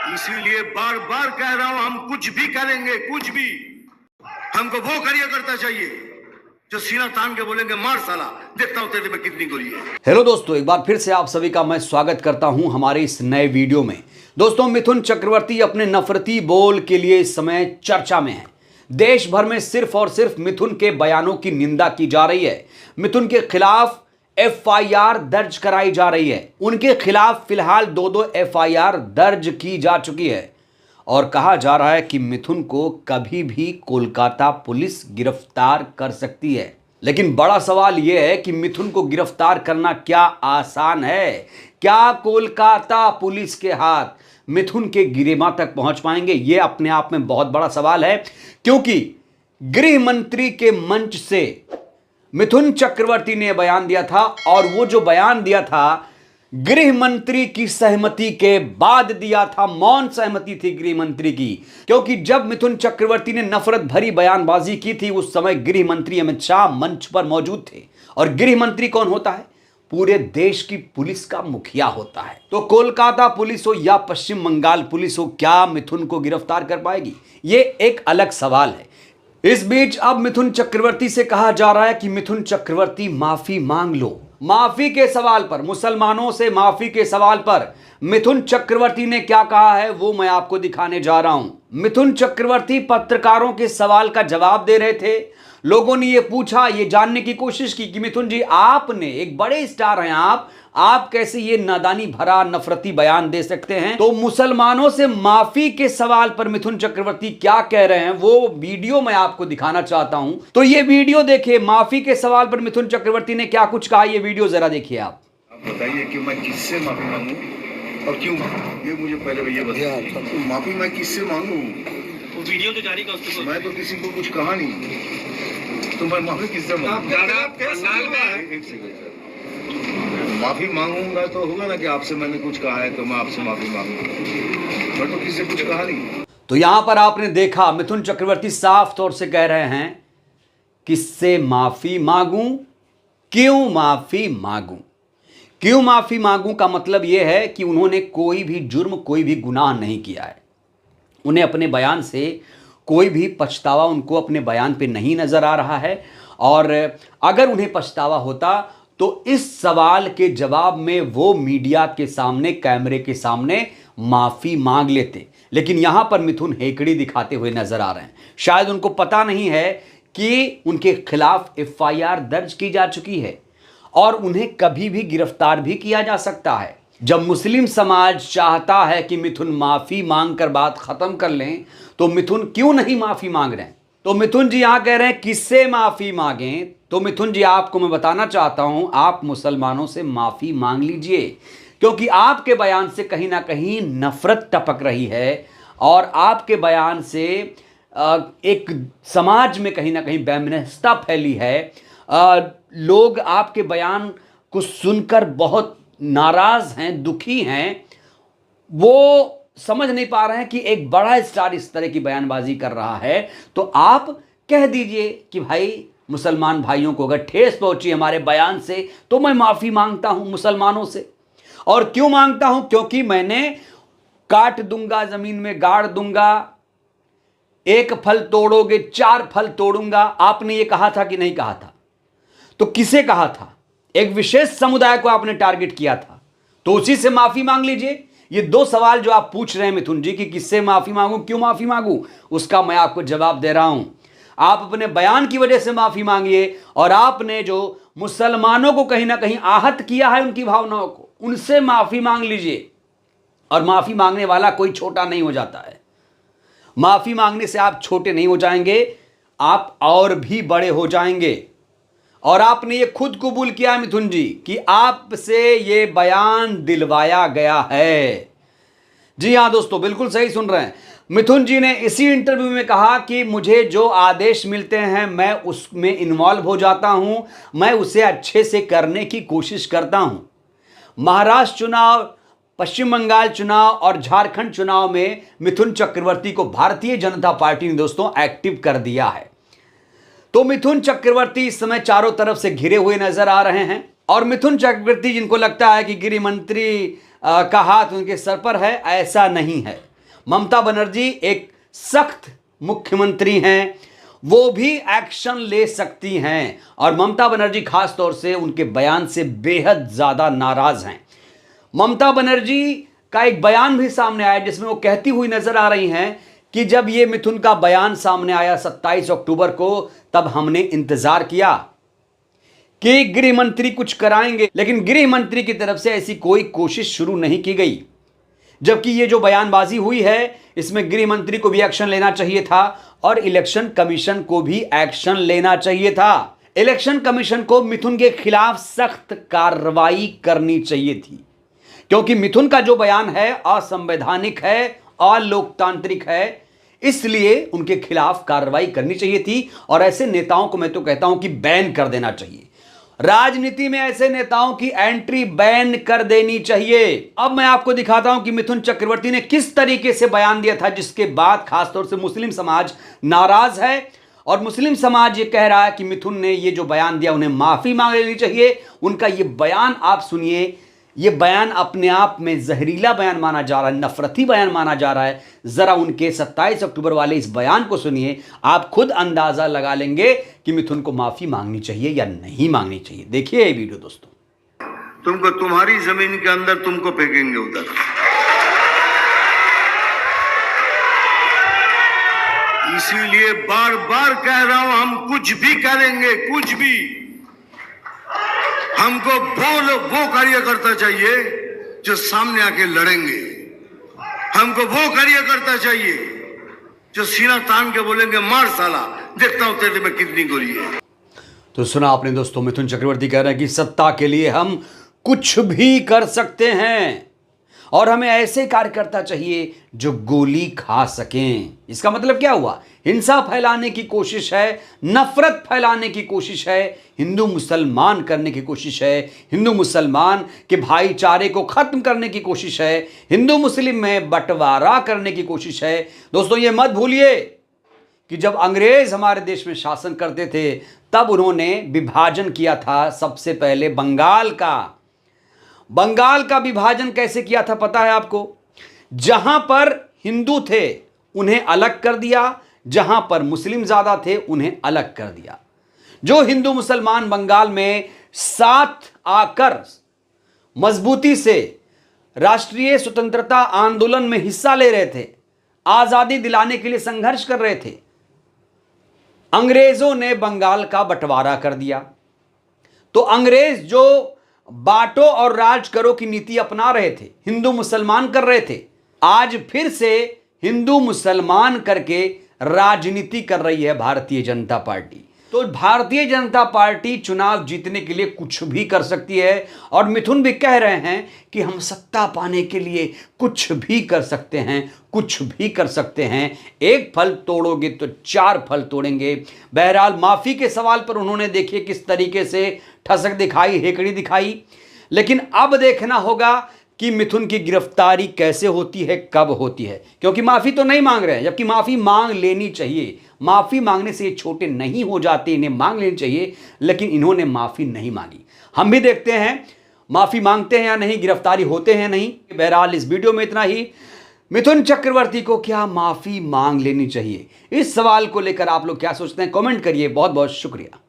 इसीलिए बार बार कह रहा हूं, हम कुछ भी करेंगे, कुछ भी। हमको वो कार्यकर्ता चाहिए जो सीना तान के बोलेंगे मार साला, देखता हूं तेरे में कितनी गोली है। हेलो दोस्तों, एक बार फिर से आप सभी का मैं स्वागत करता हूं हमारे इस नए वीडियो में। दोस्तों, मिथुन चक्रवर्ती अपने नफरती बोल के लिए इस समय चर्चा में है। देश भर में सिर्फ और सिर्फ मिथुन के बयानों की निंदा की जा रही है। मिथुन के खिलाफ एफआईआर दर्ज कराई जा रही है। उनके खिलाफ फिलहाल दो एफआईआर दर्ज की जा चुकी है और कहा जा रहा है कि मिथुन को कभी भी कोलकाता पुलिस गिरफ्तार कर सकती है। लेकिन बड़ा सवाल यह है कि मिथुन को गिरफ्तार करना क्या आसान है? क्या कोलकाता पुलिस के हाथ मिथुन के गिरेमा तक पहुंच पाएंगे? यह अपने आप में बहुत बड़ा सवाल है, क्योंकि गृह मंत्री के मंच से मिथुन चक्रवर्ती ने बयान दिया था और वो जो बयान दिया था गृह मंत्री की सहमति के बाद दिया था। मौन सहमति थी गृह मंत्री की, क्योंकि जब मिथुन चक्रवर्ती ने नफरत भरी बयानबाजी की थी उस समय गृह मंत्री अमित शाह मंच पर मौजूद थे। और गृह मंत्री कौन होता है? पूरे देश की पुलिस का मुखिया होता है। तो कोलकाता पुलिस हो या पश्चिम बंगाल पुलिस हो, क्या मिथुन को गिरफ्तार कर पाएगी? यह एक अलग सवाल है। इस बीच अब मिथुन चक्रवर्ती से कहा जा रहा है कि मिथुन चक्रवर्ती माफी मांग लो। माफी के सवाल पर, मुसलमानों से माफी के सवाल पर मिथुन चक्रवर्ती ने क्या कहा है वो मैं आपको दिखाने जा रहा हूं। मिथुन चक्रवर्ती पत्रकारों के सवाल का जवाब दे रहे थे। लोगों ने ये पूछा, ये जानने की कोशिश की कि मिथुन जी, आपने, एक बड़े स्टार हैं आप कैसे ये नादानी भरा नफरती बयान दे सकते हैं? तो मुसलमानों से माफी के सवाल पर मिथुन चक्रवर्ती क्या कह रहे हैं वो वीडियो मैं आपको दिखाना चाहता हूं। तो ये वीडियो देखिए। माफी के सवाल पर मिथुन चक्रवर्ती ने क्या कुछ कहा, ये वीडियो जरा देखिए। आप बताइए कि मैं किससे माफी मांगू और क्यों? ये मुझे पहले भैया बताइए, तो माफी मैं किससे मांगू? वो वीडियो तो जारी कर, मैं तो किसी को कुछ कहा नहीं, तो मैं माफी किससे मांगू? माफी मांगूंगा तो होगा ना कि आपसे मैंने कुछ कहा है तो मैं आपसे माफी मांगूंगा। मैं तो किसी से कुछ कहा नहीं। तो यहां पर आपने देखा, मिथुन चक्रवर्ती साफ तौर से कह रहे हैं किससे माफी मांगूं, क्यों माफी मांगूं। क्यों माफी मांगूं का मतलब यह है कि उन्होंने कोई भी जुर्म, कोई भी गुनाह नहीं किया है। उन्हें अपने बयान से कोई भी पछतावा उनको अपने बयान पे नहीं नजर आ रहा है। और अगर उन्हें पछतावा होता तो इस सवाल के जवाब में वो मीडिया के सामने, कैमरे के सामने माफी मांग लेते। लेकिन यहां पर मिथुन हेकड़ी दिखाते हुए नजर आ रहे हैं। शायद उनको पता नहीं है कि उनके खिलाफ एफआईआर दर्ज की जा चुकी है और उन्हें कभी भी गिरफ्तार भी किया जा सकता है। जब मुस्लिम समाज चाहता है कि मिथुन माफी मांगकर बात खत्म कर लें, तो मिथुन क्यों नहीं माफी मांग रहे हैं? तो मिथुन जी यहां कह रहे हैं किससे माफी मांगें। तो मिथुन जी, आपको मैं बताना चाहता हूं, आप मुसलमानों से माफी मांग लीजिए, क्योंकि आपके बयान से कहीं ना कहीं नफरत टपक रही है और आपके बयान से एक समाज में कहीं ना कहीं वैमनस्यता फैली है। लोग आपके बयान को सुनकर बहुत नाराज हैं, दुखी हैं। वो समझ नहीं पा रहे हैं कि एक बड़ा स्टार इस तरह की बयानबाजी कर रहा है। तो आप कह दीजिए कि भाई, मुसलमान भाइयों को अगर ठेस पहुंची हमारे बयान से तो मैं माफी मांगता हूं मुसलमानों से। और क्यों मांगता हूं? क्योंकि मैंने काट दूंगा, जमीन में गाड़ दूंगा, एक फल तोड़ोगे चार फल तोड़ूंगा। आपने ये कहा था कि नहीं कहा था? तो किसे कहा था? एक विशेष समुदाय को आपने टारगेट किया था, तो उसी से माफी मांग लीजिए। ये दो सवाल जो आप पूछ रहे हैं मिथुन जी कि किससे माफी मांगू, क्यों माफी मांगू, उसका मैं आपको जवाब दे रहा हूं। आप अपने बयान की वजह से माफी मांगिए और आपने जो मुसलमानों को कहीं ना कहीं आहत किया है, उनकी भावनाओं को, उनसे माफी मांग लीजिए। और माफी मांगने वाला कोई छोटा नहीं हो जाता है। माफी मांगने से आप छोटे नहीं हो जाएंगे, आप और भी बड़े हो जाएंगे। और आपने ये खुद कबूल किया मिथुन जी कि आपसे ये बयान दिलवाया गया है। जी हां दोस्तों, बिल्कुल सही सुन रहे हैं। मिथुन जी ने इसी इंटरव्यू में कहा कि मुझे जो आदेश मिलते हैं मैं उसमें इन्वॉल्व हो जाता हूं, मैं उसे अच्छे से करने की कोशिश करता हूं। महाराष्ट्र चुनाव, पश्चिम बंगाल चुनाव और झारखंड चुनाव में मिथुन चक्रवर्ती को भारतीय जनता पार्टी ने दोस्तों एक्टिव कर दिया है। तो मिथुन चक्रवर्ती इस समय चारों तरफ से घिरे हुए नजर आ रहे हैं। और मिथुन चक्रवर्ती, जिनको लगता है कि गृह मंत्री का हाथ उनके सर पर है, ऐसा नहीं है। ममता बनर्जी एक सख्त मुख्यमंत्री हैं, वो भी एक्शन ले सकती हैं और ममता बनर्जी खास तौर से उनके बयान से बेहद ज्यादा नाराज हैं। ममता बनर्जी का एक बयान भी सामने आया जिसमें वो कहती हुई नजर आ रही हैं कि जब ये मिथुन का बयान सामने आया 27 अक्टूबर को, तब हमने इंतजार किया कि गृह मंत्री कुछ कराएंगे, लेकिन गृह मंत्री की तरफ से ऐसी कोई कोशिश शुरू नहीं की गई। जबकि ये जो बयानबाजी हुई है इसमें गृह मंत्री को भी एक्शन लेना चाहिए था और इलेक्शन कमीशन को भी एक्शन लेना चाहिए था। इलेक्शन कमीशन को मिथुन के खिलाफ सख्त कार्रवाई करनी चाहिए थी, क्योंकि मिथुन का जो बयान है असंवैधानिक है, अलोकतांत्रिक है, इसलिए उनके खिलाफ कार्रवाई करनी चाहिए थी। और ऐसे नेताओं को मैं तो कहता हूं कि बैन कर देना चाहिए। राजनीति में ऐसे नेताओं की एंट्री बैन कर देनी चाहिए। अब मैं आपको दिखाता हूं कि मिथुन चक्रवर्ती ने किस तरीके से बयान दिया था, जिसके बाद खासतौर से मुस्लिम समाज नाराज है और मुस्लिम समाज ये कह रहा है कि मिथुन ने ये जो बयान दिया उन्हें माफी मांग लेनी चाहिए। उनका ये बयान आप सुनिए, ये बयान अपने आप में जहरीला बयान माना जा रहा है, नफरती बयान माना जा रहा है। जरा उनके 27 अक्टूबर वाले इस बयान को सुनिए, आप खुद अंदाजा लगा लेंगे कि मिथुन को माफी मांगनी चाहिए या नहीं मांगनी चाहिए। देखिए ये वीडियो दोस्तों। तुमको तुम्हारी जमीन के अंदर तुमको फेंकेंगे उधर। इसीलिए बार बार कह रहा हूं, हम कुछ भी करेंगे, कुछ भी। हमको वो कार्यकर्ता चाहिए जो सामने आके लड़ेंगे। हमको वो कार्यकर्ता चाहिए जो सीना तान के बोलेंगे मार साला, देखता हूं तेरे में कितनी गोली है। तो सुना आपने दोस्तों, मिथुन चक्रवर्ती कह रहे हैं कि सत्ता के लिए हम कुछ भी कर सकते हैं और हमें ऐसे कार्यकर्ता चाहिए जो गोली खा सकें। इसका मतलब क्या हुआ? हिंसा फैलाने की कोशिश है, नफरत फैलाने की कोशिश है, हिंदू मुसलमान करने की कोशिश है, हिंदू मुसलमान के भाईचारे को खत्म करने की कोशिश है, हिंदू मुस्लिम में बंटवारा करने की कोशिश है। दोस्तों ये मत भूलिए कि जब अंग्रेज हमारे देश में शासन करते थे तब उन्होंने विभाजन किया था सबसे पहले बंगाल का। बंगाल का विभाजन कैसे किया था पता है आपको? जहां पर हिंदू थे उन्हें अलग कर दिया, जहां पर मुस्लिम ज्यादा थे उन्हें अलग कर दिया। जो हिंदू मुसलमान बंगाल में साथ आकर मजबूती से राष्ट्रीय स्वतंत्रता आंदोलन में हिस्सा ले रहे थे, आजादी दिलाने के लिए संघर्ष कर रहे थे, अंग्रेजों ने बंगाल का बंटवारा कर दिया। तो अंग्रेज जो बांटो और राज करो की नीति अपना रहे थे, हिंदू मुसलमान कर रहे थे, आज फिर से हिंदू मुसलमान करके राजनीति कर रही है भारतीय जनता पार्टी। तो भारतीय जनता पार्टी चुनाव जीतने के लिए कुछ भी कर सकती है और मिथुन भी कह रहे हैं कि हम सत्ता पाने के लिए कुछ भी कर सकते हैं, कुछ भी कर सकते हैं। एक फल तोड़ोगे तो चार फल तोड़ेंगे। बहरहाल माफी के सवाल पर उन्होंने देखिए किस तरीके से ठसक दिखाई, हेकड़ी दिखाई। लेकिन अब देखना होगा कि मिथुन की गिरफ्तारी कैसे होती है, कब होती है, क्योंकि माफी तो नहीं मांग रहे हैं, जबकि माफी मांग लेनी चाहिए। माफी मांगने से ये छोटे नहीं हो जाते, इन्हें मांग लेनी चाहिए, लेकिन इन्होंने माफी नहीं मांगी। हम भी देखते हैं माफी मांगते हैं या नहीं, गिरफ्तारी होते हैं नहीं। बहरहाल इस वीडियो में इतना ही। मिथुन चक्रवर्ती को क्या माफी मांग लेनी चाहिए, इस सवाल को लेकर आप लोग क्या सोचते हैं, कमेंट करिए। बहुत बहुत शुक्रिया।